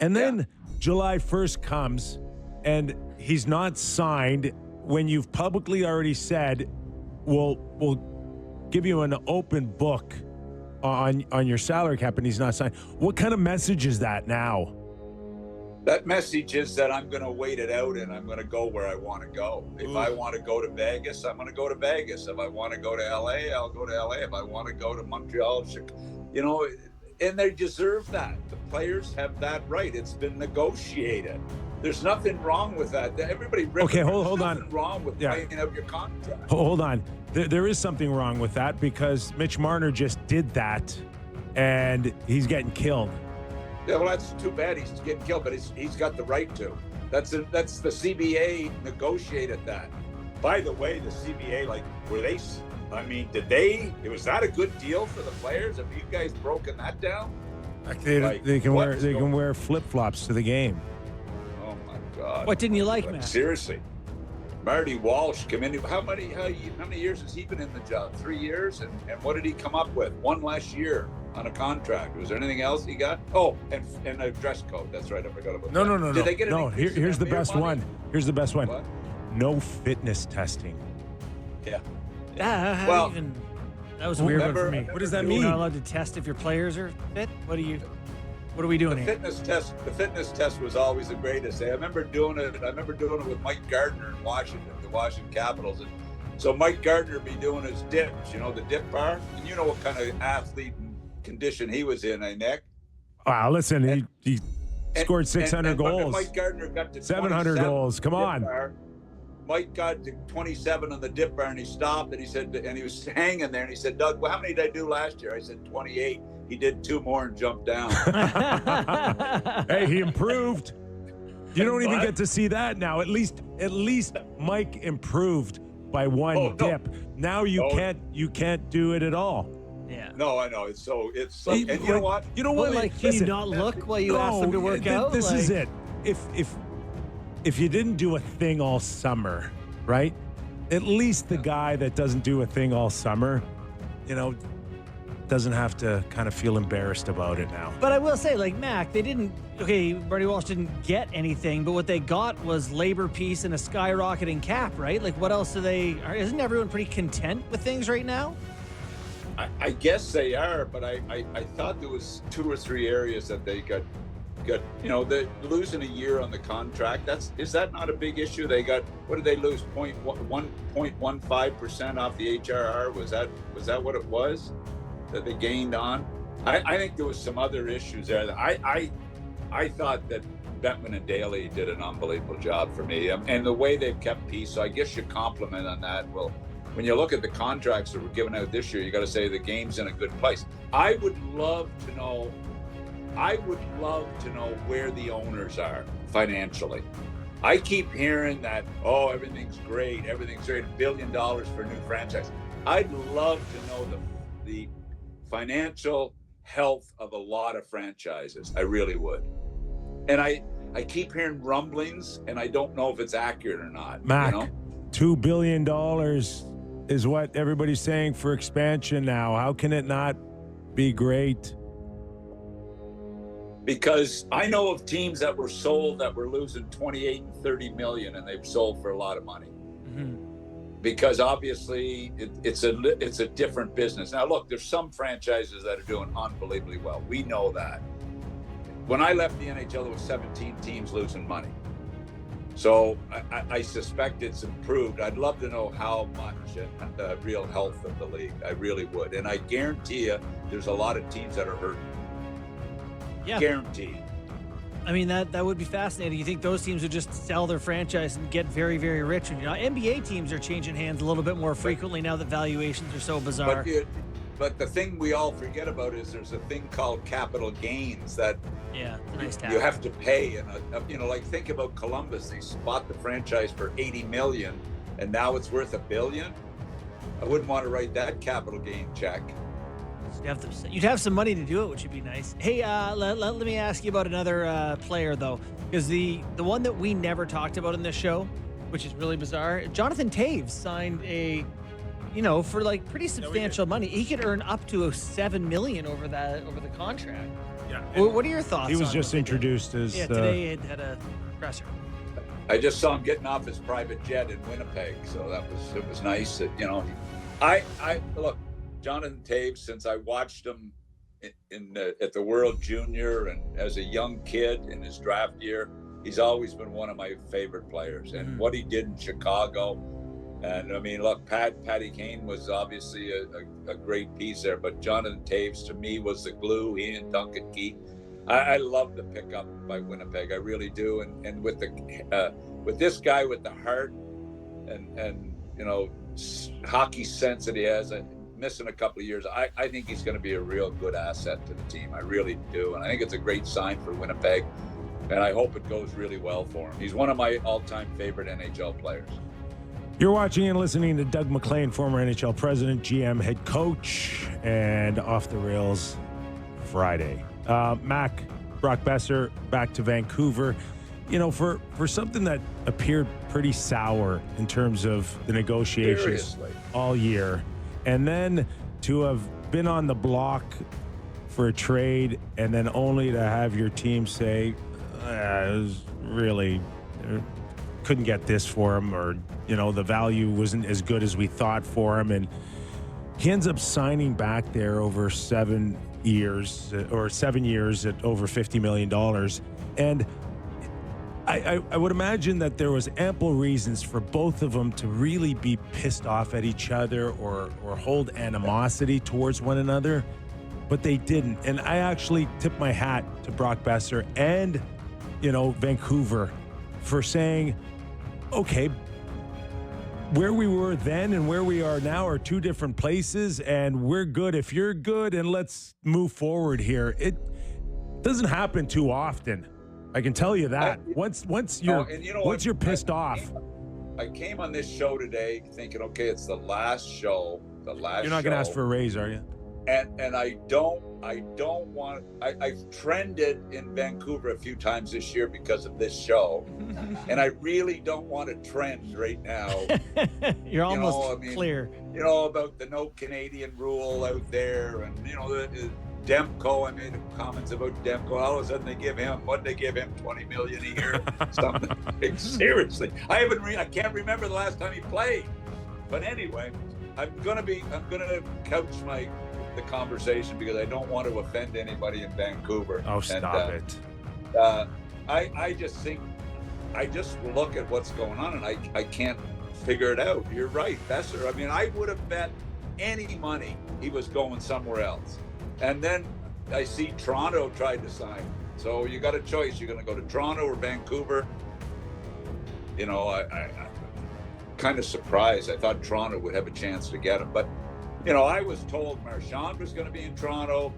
And then July 1st comes and he's not signed when you've publicly already said, we'll give you an open book on your salary cap, and he's not signed. What kind of message is that now? That message is that I'm going to wait it out and I'm going to go where I want to go. If I want to go to Vegas, I'm going to go to Vegas. If I want to go to LA, I'll go to LA. If I want to go to Montreal, and they deserve that. The players have that right. It's been negotiated. There's nothing wrong with that. Everybody. Okay, hold on. Nothing wrong with playing out your contract. Hold on. There is something wrong with that because Mitch Marner just did that, and he's getting killed. Yeah, well, that's too bad. He's getting killed, but he's got the right to. That's the CBA negotiated that. By the way, the CBA, was that a good deal for the players? Have you guys broken that down? They can wear flip-flops to the game. Oh my God! What didn't you like, Matt? Seriously, Marty Walsh came in. How many years has he been in the job? 3 years, and what did he come up with? One last year on a contract. Was there anything else he got? Oh, and a dress code. That's right. I forgot about that. No. Did they get Here's the best one. Here's the best one. What? No fitness testing. Yeah. That was a weird one for me. What does that You're mean? not allowed to test if your players are fit? What are we doing here? The fitness test was always the greatest. I remember doing it with Mike Gardner in Washington, the Washington Capitals. And so Mike Gardner would be doing his dips, the dip bar. And you know what kind of athlete and condition he was in, Nick? Wow, listen, he scored 600 goals. Mike Gardner got to 700 goals. Come on. Bar. Mike got to 27 on the dip bar, and he stopped, and he said, and he was hanging there, and he said, Doug, well, how many did I do last year? I said, 28. He did 2 more and jumped down. Hey, he improved. You don't even get to see that now. At least Mike improved by one dip. Now you can't do it at all. Yeah. No, I know. It's so. And you know what? You know what? Can you not look while you ask them to work out? This is it. If you didn't do a thing all summer, right? At least the guy that doesn't do a thing all summer, doesn't have to kind of feel embarrassed about it now. But I will say, Mac, Marty Walsh didn't get anything, but what they got was labor peace and a skyrocketing cap, right? What else isn't everyone pretty content with things right now? I guess they are, but I thought there was 2 or 3 areas that they got, they're losing a year on the contract. Is that not a big issue? They got, what did they lose? 1.15% off the HRR? Was that what it was that they gained on? I think there was some other issues there that I thought that Bettman and Daly did an unbelievable job for me, and the way they've kept peace. So I guess you compliment on that. Well, when you look at the contracts that were given out this year, you got to say the game's in a good place. I would love to know where the owners are financially. I keep hearing that, everything's great, $1 billion for a new franchise. I'd love to know the financial health of a lot of franchises. I really would. And I keep hearing rumblings, and I don't know if it's accurate or not. Mac, $2 billion is what everybody's saying for expansion now. How can it not be great? Because I know of teams that were sold that were losing 28 and 30 million, and they've sold for a lot of money. Mm-hmm. Because obviously it's a different business. Now look, there's some franchises that are doing unbelievably well. We know that. When I left the NHL, there was 17 teams losing money. So I suspect it's improved. I'd love to know how much and the real health of the league. I really would. And I guarantee you there's a lot of teams that are hurting. Yeah. Guaranteed. I mean, that would be fascinating. You think those teams would just sell their franchise and get very, very rich? And NBA teams are changing hands a little bit more frequently now that valuations are so bizarre. But the thing we all forget about is there's a thing called capital gains that nice you have to pay. And think about Columbus. They bought the franchise for $80 million, and now it's worth $1 billion. I wouldn't want to write that capital gain check. You'd have some money to do it, which would be nice. Hey, let me ask you about another player, though, because the one that we never talked about in this show, which is really bizarre, Jonathan Toews signed for pretty substantial money. He could earn up to $7 million over the contract. Yeah. What are your thoughts? He was on just what they did? introduced as. Today it had a presser. I just saw him getting off his private jet in Winnipeg, so it was nice. That, you know, I look, Jonathan Toews, since I watched him at the World Junior and as a young kid in his draft year, he's always been one of my favorite players. And what he did in Chicago, and I mean, look, Patty Kane was obviously a great piece there, but Jonathan Toews to me was the glue. He and Duncan Keith. I love the pickup by Winnipeg. I really do. And with this guy with the heart and you know, hockey sense that he has, missing a couple of years, I think he's going to be a real good asset to the team. I really do. And I think it's a great sign for Winnipeg. And I hope it goes really well for him. He's one of my all-time favorite NHL players. You're watching and listening to Doug MacLean, former NHL president, GM, head coach, and Off the Rails Friday. Mac, Brock Besser, back to Vancouver. You know, for something that appeared pretty sour in terms of the negotiations all year, and then to have been on the block for a trade and then only to have your team say, it was really couldn't get this for him, or, you know, the value wasn't as good as we thought for him. And he ends up signing back there over 7 years at over $50 million. And I would imagine that there was ample reasons for both of them to really be pissed off at each other or hold animosity towards one another, but they didn't. And I actually tip my hat to Brock Besser and, you know, Vancouver for saying, okay, where we were then and where we are now are two different places, and we're good if you're good, and let's move forward here. It doesn't happen too often. I can tell you that. Once you're pissed off. I came on this show today thinking, okay, it's the last show. You're not going to ask for a raise, are you? And I don't want. I've trended in Vancouver a few times this year because of this show, and I really don't want to trend right now. You're almost clear. You know about the no Canadian rule out there, and you know the Demko. I made comments about Demko. All of a sudden they give him $20 million a year. Something seriously. I can't remember the last time he played. But anyway, I'm gonna couch the conversation because I don't want to offend anybody in Vancouver. Oh, stop it. I just look at what's going on and I can't figure it out. You're right, Besser. I mean, I would have bet any money he was going somewhere else. And then I see Toronto tried to sign. So you got a choice. You're going to go to Toronto or Vancouver. You know, I kind of surprised. I thought Toronto would have a chance to get him. But, you know, I was told Marchand was going to be in Toronto.